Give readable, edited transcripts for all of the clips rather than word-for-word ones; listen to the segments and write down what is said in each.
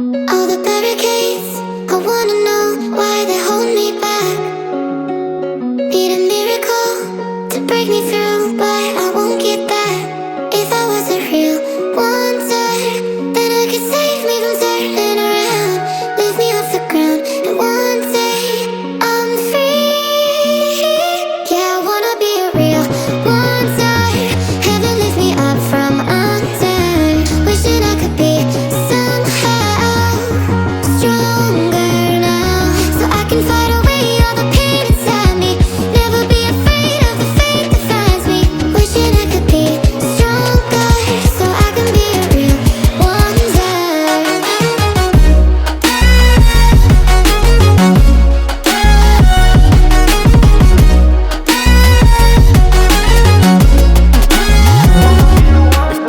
All the barricades, I wanna know why they hold me back. Need a miracle to break me through, but I won't get that. If I was a real wonder, then I could save me from turning around, lift me off the ground, and one day I'm free. Yeah, I wanna be a real wonder. Heaven lift me up from under. Wishing I could be somehow stronger now, so I can fight away all the pain inside me. Never be afraid of the fate that finds me. Wishing I could be stronger, so I can be a real wonder.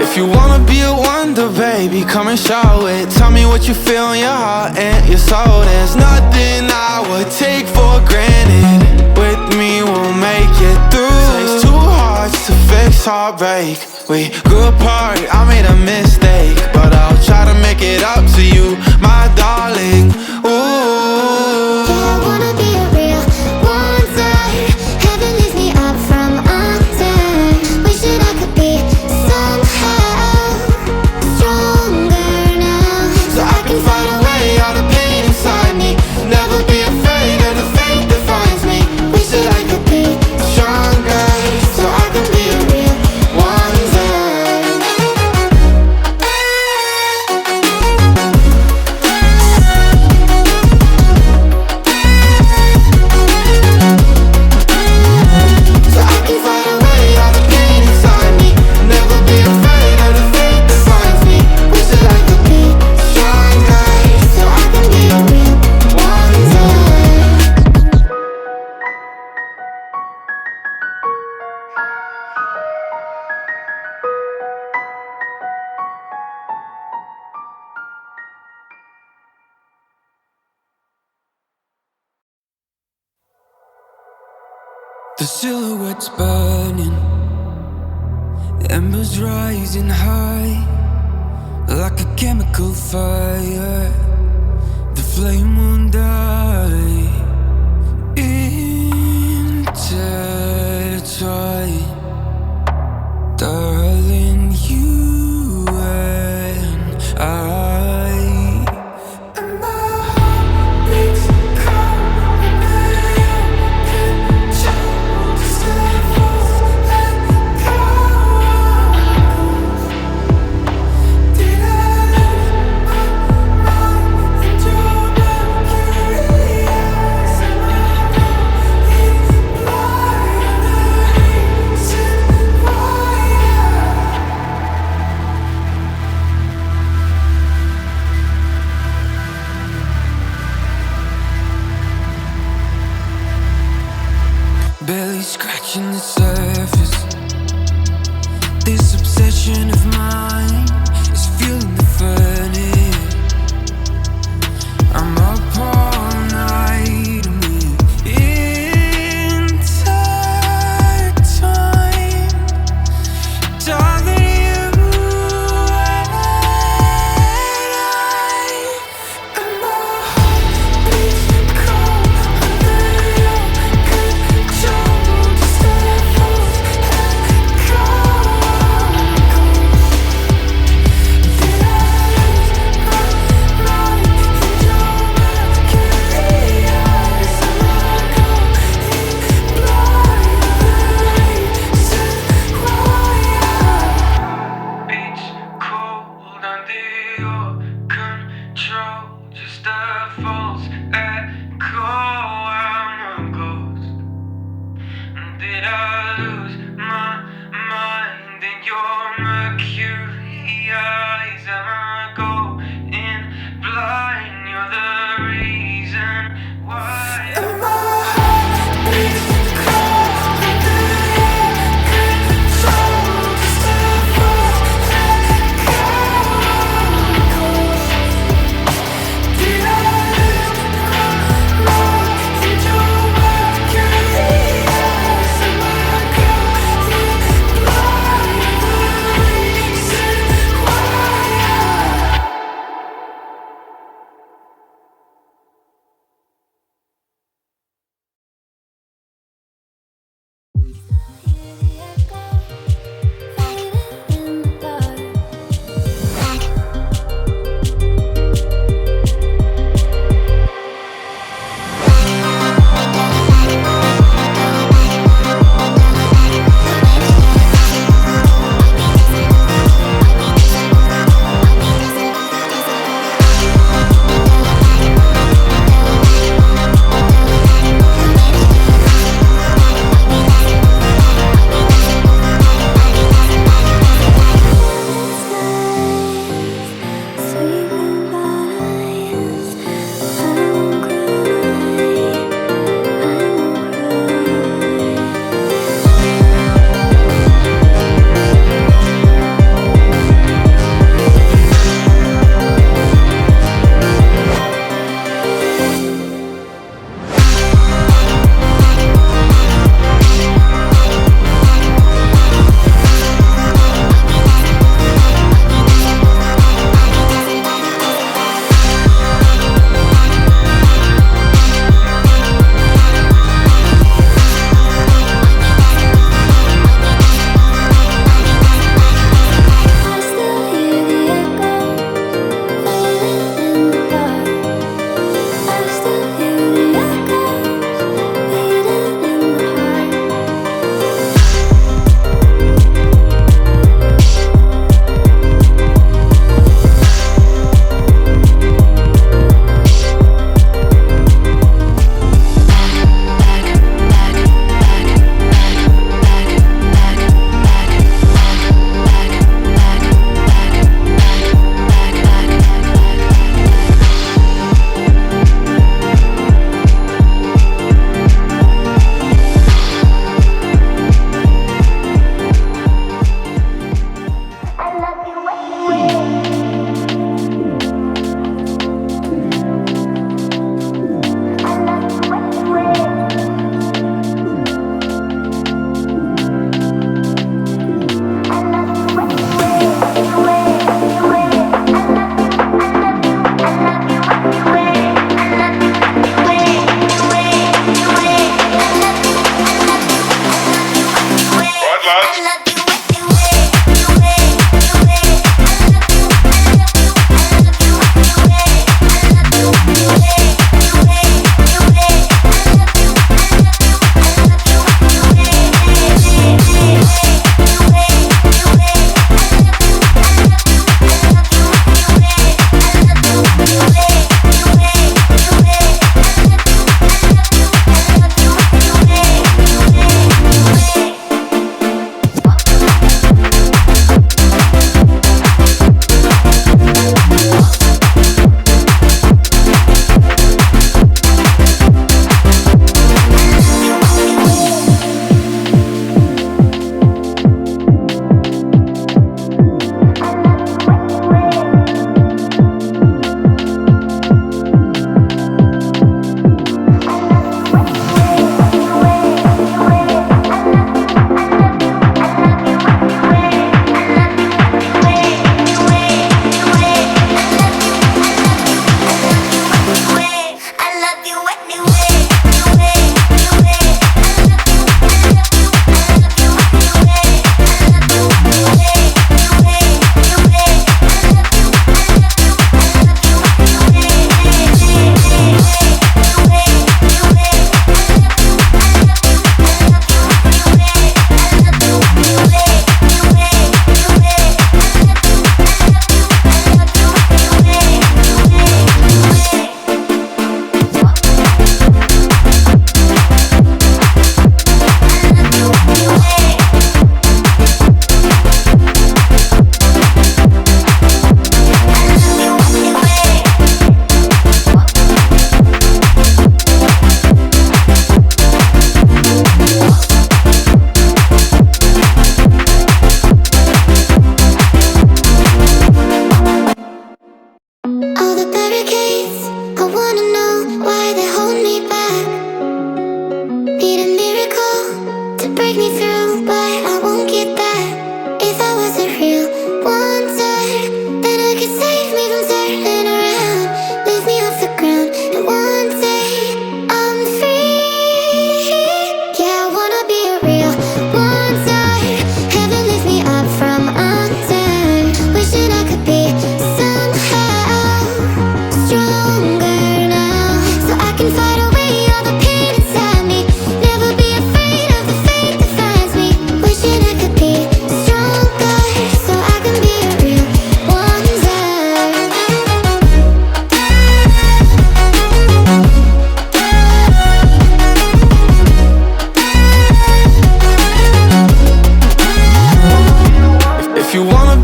If you wanna be a wonder, baby, come and show it. Tell me what you feel in your heart and your soul. There's nothing I would take for granted. With me, we'll make it through. Takes two hearts to fix heartbreak. We grew apart, I made a mistake, but I'll try to make it up to you, my darling. Ooh. Yeah, I wanna be a real wonder. Heaven lifts me up from under. Wishing I could be somehow stronger now, So I can fight away all the pain inside me. Never be afraid of the fate that finds me. wish that I could be Stronger, so I can be a real wonder. so I can fight away all the pain inside me. Never be afraid of the fate that finds me. Wish that I could be stronger, so I can be a real wonder. The silhouette's burning, embers rising high, like a chemical fire. The flame won't die. Intertwine, darling, you and I. And my heart beats cold, but you can choose to stay close and go. Did I lose my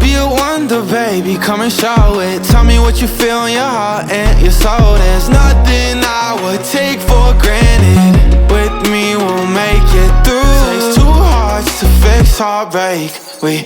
be a wonder, baby, come and show it. Tell me what you feel in your heart and your soul. There's nothing I would take for granted. With me we'll make it through. Takes two hearts to fix heartbreak. We